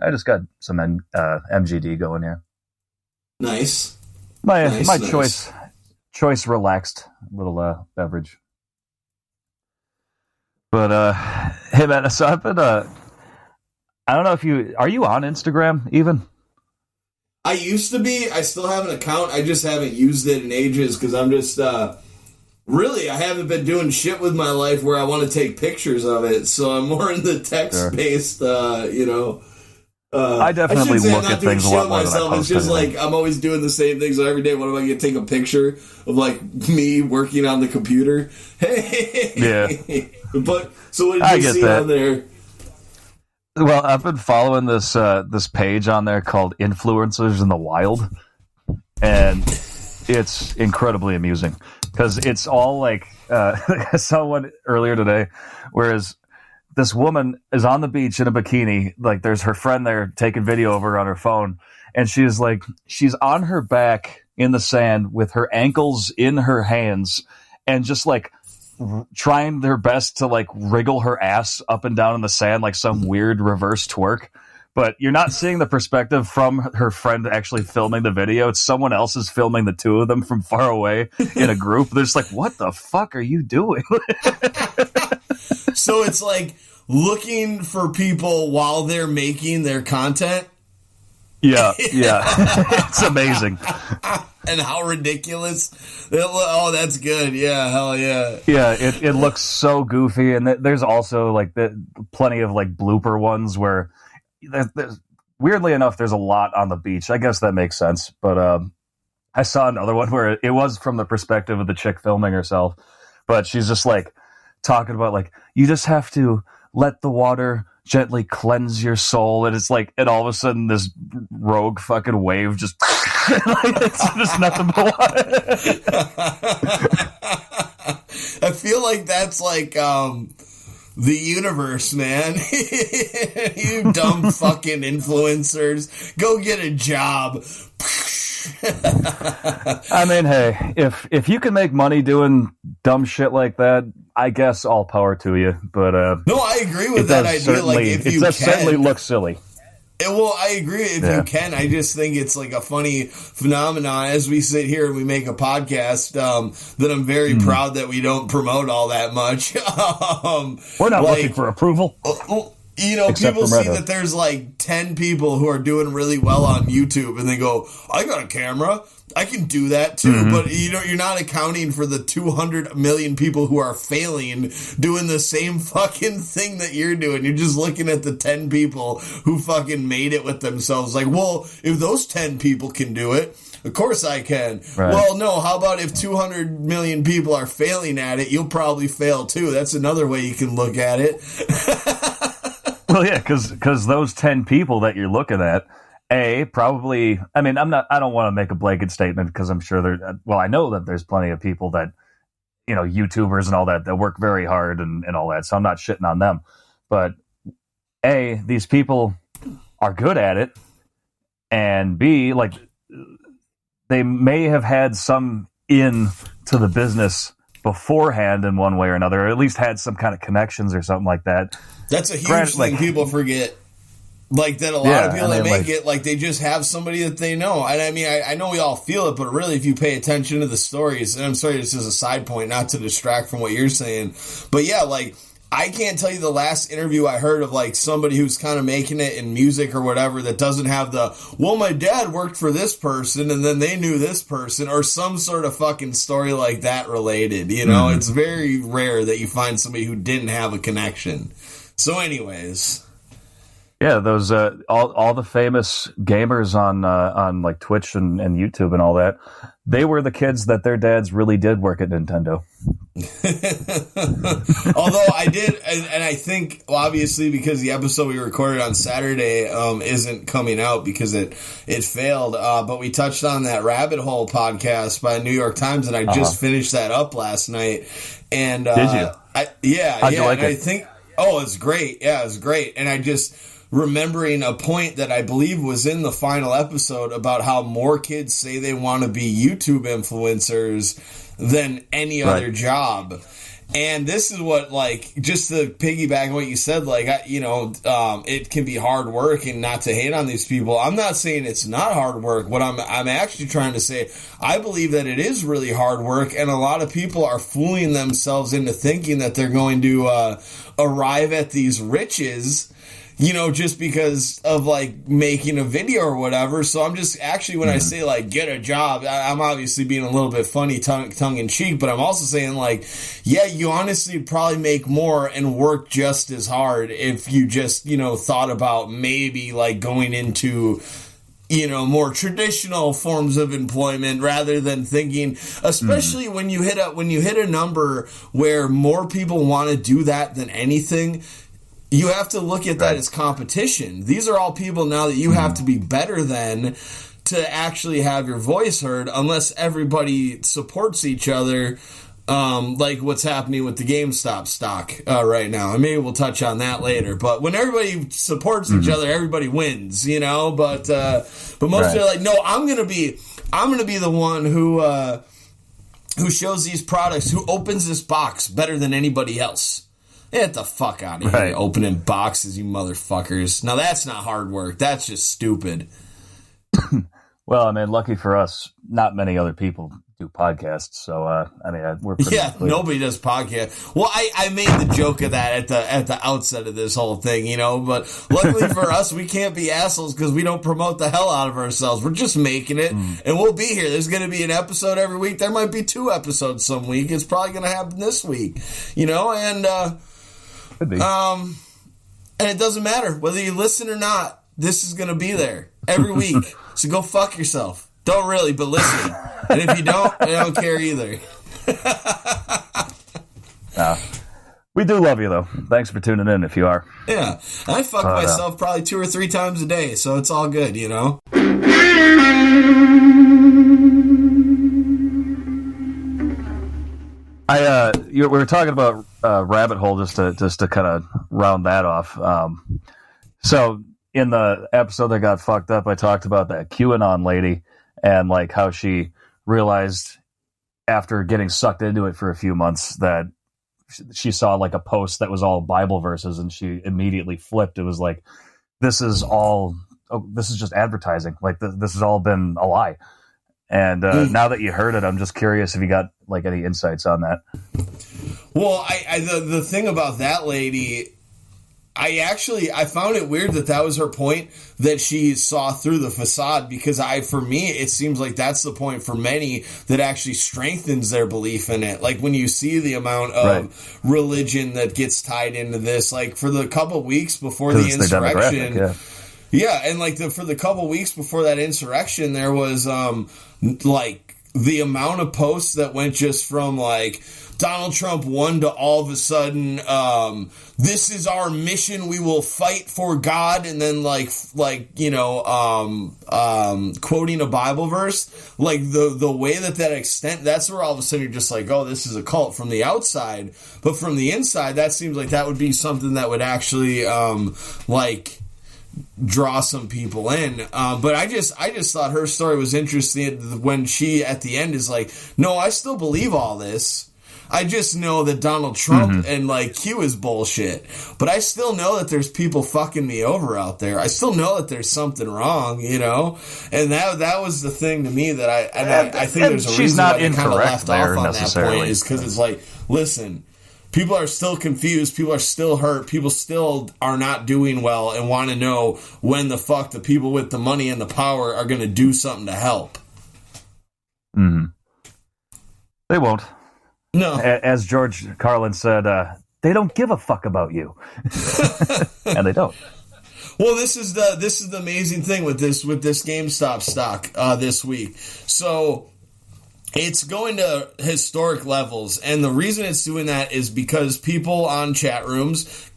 I just got some MGD going here. Nice. My choice relaxed little beverage. But hey man, so I've been I don't know if are you on Instagram even? I used to be. I still have an account. I just haven't used it in ages because I'm just really, I haven't been doing shit with my life where I want to take pictures of it. So I'm more in the text-based, I definitely look at things a lot more than I post. It's just anything. like I'm always doing the same thing. So every day, what am I going to take a picture of like me working on the computer? Hey, yeah. But so what did you see on there? Well, I've been following this page on there called Influencers in the Wild, and it's incredibly amusing because it's all like I saw one earlier today, whereas this woman is on the beach in a bikini, like there's her friend there taking video of her on her phone, and she's on her back in the sand with her ankles in her hands and just like trying their best to like wriggle her ass up and down in the sand like some weird reverse twerk. But you're not seeing the perspective from her friend actually filming the video. It's someone else is filming the two of them from far away in a group. They're just like, what the fuck are you doing? So it's like looking for people while they're making their content. Yeah. It's amazing. And how ridiculous. Oh, that's good. Yeah, hell yeah. Yeah, it looks so goofy. And there's also like plenty of like blooper ones where there's weirdly enough, there's a lot on the beach. I guess that makes sense. But I saw another one where it was from the perspective of the chick filming herself. But she's just like talking about like, you just have to let the water gently cleanse your soul, and it's like, and all of a sudden this rogue fucking wave just like, it's just nothing but water. I feel like that's like the universe, man. You dumb fucking influencers, go get a job. I mean, hey, if you can make money doing dumb shit like that, I guess all power to you. But no, I agree with that idea. Like, if you can, certainly looks silly. Well, I agree. If you can, I just think it's like a funny phenomenon as we sit here and we make a podcast that I'm very proud that we don't promote all that much. We're not looking for approval. You know, except people see that there's like 10 people who are doing really well on YouTube and they go, I got a camera, I can do that too. But you're not accounting for the 200 million people who are failing doing the same fucking thing that you're doing. You're just looking at the 10 people who fucking made it with themselves. Like, well, if those 10 people can do it, of course I can. Right. Well, no, how about if 200 million people are failing at it, you'll probably fail too. That's another way you can look at it. Well, yeah, because those 10 people that you're looking at, probably, I mean, I don't want to make a blanket statement because I'm sure I know that there's plenty of people that, you know, YouTubers and all that work very hard and all that, so I'm not shitting on them. But these people are good at it, and B, like, they may have had some in to the business beforehand in one way or another, or at least had some kind of connections or something like that. That's a huge thing people forget. Like, that a lot of people that make it, like, they just have somebody that they know. And I mean, I know we all feel it, but really, if you pay attention to the stories, and I'm sorry, this is a side point, not to distract from what you're saying, but yeah, like, I can't tell you the last interview I heard of, like, somebody who's kind of making it in music or whatever that doesn't have well, my dad worked for this person and then they knew this person, or some sort of fucking story like that related, you know? It's very rare that you find somebody who didn't have a connection. So anyways. Yeah, those all the famous gamers on like Twitch and YouTube and all that, they were the kids that their dads really did work at Nintendo. Although I did, and I think, well, obviously because the episode we recorded on Saturday isn't coming out because it failed, but we touched on that Rabbit Hole podcast by New York Times, and I just finished that up last night. And did you? How'd you like it? I think, it's great. Yeah, it's great. And I just remembering a point that I believe was in the final episode about how more kids say they want to be YouTube influencers than any other job. And this is what, like, just to piggyback on what you said, like, it can be hard work, and not to hate on these people. I'm not saying it's not hard work. What I'm actually trying to say, I believe that it is really hard work, and a lot of people are fooling themselves into thinking that they're going to arrive at these riches, just because of, like, making a video or whatever. So I'm just actually, when I say, like, get a job, I'm obviously being a little bit funny, tongue in cheek, but I'm also saying, like, yeah, you honestly probably make more and work just as hard if you just, thought about maybe, like, going into, more traditional forms of employment rather than thinking, especially when you hit a number where more people want to do that than anything. You have to look at that as competition. These are all people now that you have to be better than to actually have your voice heard, unless everybody supports each other, like what's happening with the GameStop stock right now. And maybe we'll touch on that later. But when everybody supports each other, everybody wins, But most are like, no, I'm gonna be the one who shows these products, who opens this box better than anybody else. Get the fuck out of here, opening boxes, you motherfuckers. Now, that's not hard work. That's just stupid. Well, I mean, lucky for us, not many other people do podcasts. So, we're pretty clear. Nobody does podcasts. Well, I made the joke of that at the outset of this whole thing, But luckily for us, we can't be assholes because we don't promote the hell out of ourselves. We're just making it, and we'll be here. There's going to be an episode every week. There might be 2 episodes some week. It's probably going to happen this week, and... Could be. And it doesn't matter whether you listen or not. This is going to be there every week. So go fuck yourself. Don't really, but listen. And if you don't, I don't care either. We do love you, though. Thanks for tuning in if you are. Yeah. I fuck myself probably 2 or 3 times a day, so it's all good, We were talking about rabbit hole just to kind of round that off. So in the episode that got fucked up, I talked about that QAnon lady and like how she realized after getting sucked into it for a few months that she saw like a post that was all Bible verses, and she immediately flipped. It was like, this is just advertising. Like this has all been a lie. And now that you heard it, I'm just curious if you got like any insights on that. Well, the thing about that lady, I found it weird that was her point, that she saw through the facade, because for me, it seems like that's the point for many that actually strengthens their belief in it. Like when you see the amount of religion that gets tied into this, like for the couple weeks before the insurrection. Yeah, and like for the couple weeks before that insurrection, there was like the amount of posts that went just from like Donald Trump won to all of a sudden, this is our mission, we will fight for God, and then quoting a Bible verse, like the way that extent, that's where all of a sudden you're just like, oh, this is a cult from the outside, but from the inside, that seems like that would be something that would actually draw some people in. But I just thought her story was interesting when she at the end is like, no, I still believe all this. I just know that Donald Trump and like Q is bullshit, but I still know that there's people fucking me over out there. I still know that there's something wrong, and that was the thing to me that I think there's a reason why they kind of left off on that point, is because it's like, listen, people are still confused, people are still hurt, people still are not doing well and want to know when the fuck the people with the money and the power are going to do something to help. They won't. No. As George Carlin said, they don't give a fuck about you. And they don't. Well, this is the amazing thing with this GameStop stock this week. So it's going to historic levels, and the reason it's doing that is because people on chat rooms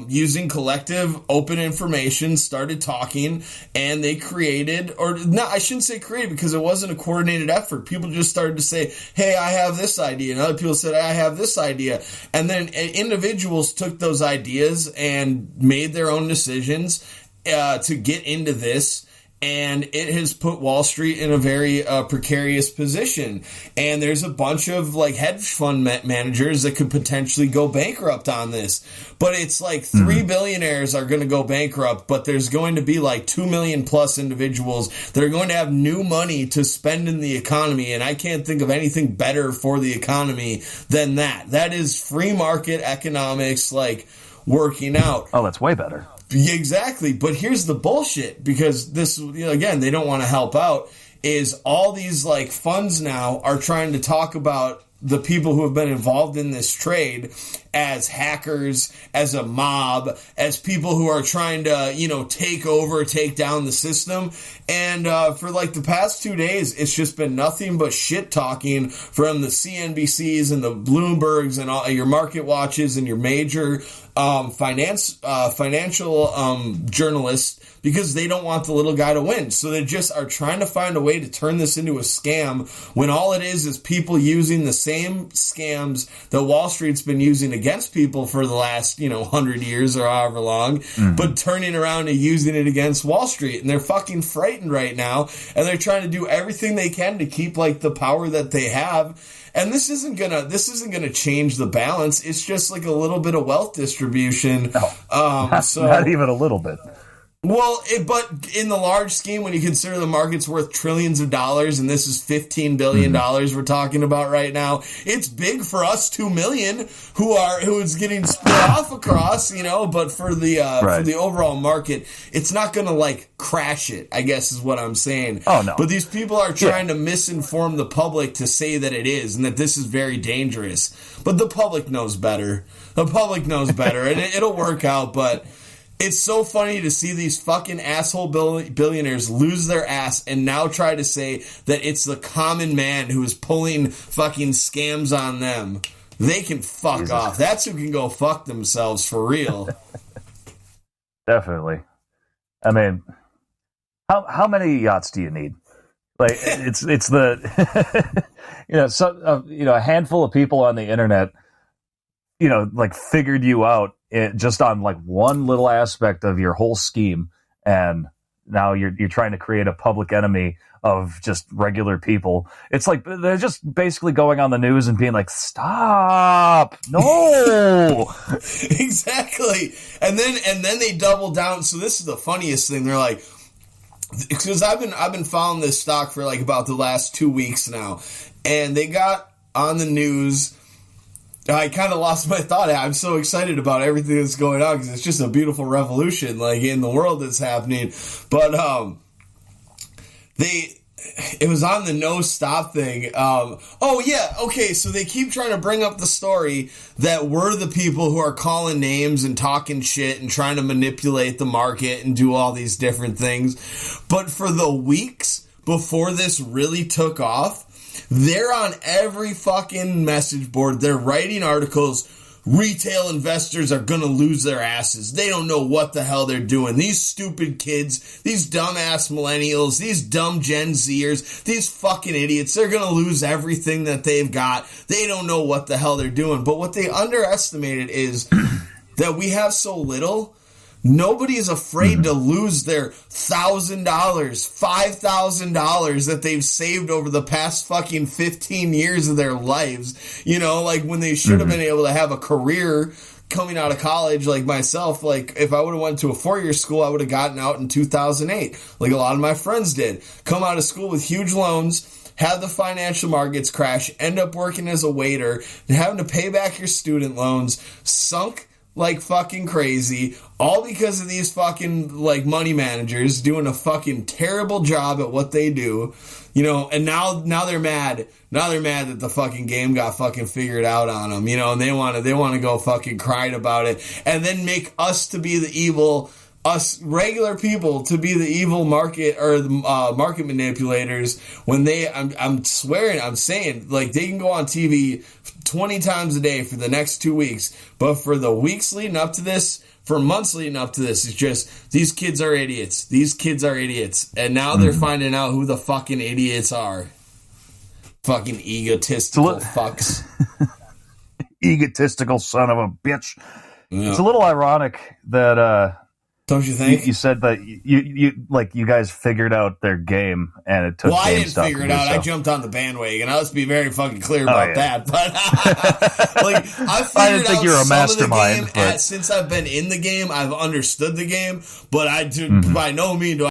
using collective open information started talking, and they created, or not, I shouldn't say created because it wasn't a coordinated effort. People just started to say, hey, I have this idea, and other people said, I have this idea, and then individuals took those ideas and made their own decisions to get into this. And it has put Wall Street in a very precarious position. And there's a bunch of like hedge fund managers that could potentially go bankrupt on this. But it's like 3 billionaires are going to go bankrupt, but there's going to be like 2 million plus individuals that are going to have new money to spend in the economy. And I can't think of anything better for the economy than that. That is free market economics, like working out. Oh, that's way better. Exactly, but here's the bullshit, because this, again, they don't want to help out, is all these like funds now are trying to talk about the people who have been involved in this trade as hackers, as a mob, as people who are trying to, take down the system. And for like the past 2 days, it's just been nothing but shit talking from the CNBCs and the Bloombergs and all your market watches and your major financial journalists, because they don't want the little guy to win. So they just are trying to find a way to turn this into a scam, when all it is people using the same scams that Wall Street's been using against people for the last, 100 years or however long, but turning around and using it against Wall Street. And they're fucking frightened right now, and they're trying to do everything they can to keep like the power that they have. And this isn't gonna change the balance. It's just like a little bit of wealth distribution. No, not even a little bit. Well, but in the large scheme, when you consider the market's worth trillions of dollars, and this is $15 billion we're talking about right now, it's big for us 2 million who is getting split off across, but for the overall market, it's not going to like crash it, I guess is what I'm saying. Oh, no. But these people are trying to misinform the public to say that it is, and that this is very dangerous. But the public knows better. The public knows better, and it'll work out, but it's so funny to see these fucking asshole billionaires lose their ass and now try to say that it's the common man who is pulling fucking scams on them. They can fuck off. That's who can go fuck themselves for real. Definitely. I mean, how many yachts do you need? Like, it's the a handful of people on the internet, like figured you out just on like one little aspect of your whole scheme, and now you're trying to create a public enemy of just regular people. It's like they're just basically going on the news and being like, "Stop! No!" Exactly. And then they double down. So this is the funniest thing. They're like, because I've been following this stock for like about the last 2 weeks now, and they got on the news. I kind of lost my thought. I'm so excited about everything that's going on, because it's just a beautiful revolution, like in the world that's happening. But it was on the no stop thing. So they keep trying to bring up the story that we're the people who are calling names and talking shit and trying to manipulate the market and do all these different things. But for the weeks before this really took off, they're on every fucking message board. They're writing articles. Retail investors are going to lose their asses. They don't know what the hell they're doing. These stupid kids, these dumbass millennials, these dumb Gen Zers, these fucking idiots, they're going to lose everything that they've got. They don't know what the hell they're doing. But what they underestimated is that we have so little. Nobody is afraid to lose their $1,000, $5,000 that they've saved over the past fucking 15 years of their lives. Like when they should have been able to have a career coming out of college, like myself. Like if I would have went to a 4-year school, I would have gotten out in 2008, like a lot of my friends did. Come out of school with huge loans, have the financial markets crash, end up working as a waiter, and having to pay back your student loans, sunk like fucking crazy, all because of these fucking like money managers doing a fucking terrible job at what they do, and now they're mad. Now they're mad that the fucking game got fucking figured out on them, and they want to go fucking crying about it, and then make us to be the evil, us regular people to be the evil market or the market manipulators, when I'm saying, like, they can go on TV 20 times a day for the next 2 weeks, but for the weeks leading up to this, for months leading up to this, it's just, these kids are idiots. These kids are idiots. And now they're finding out who the fucking idiots are. Fucking egotistical fucks. Egotistical son of a bitch. Yeah. It's a little ironic that Don't you think? You said that you guys figured out their game, and it took. Well, I didn't GameStop figure to it do out. so. I jumped on the bandwagon. Let's be very fucking clear about that. But like, I figured I didn't think you were a mastermind. Since I've been in the game, I've understood the game. But by no means do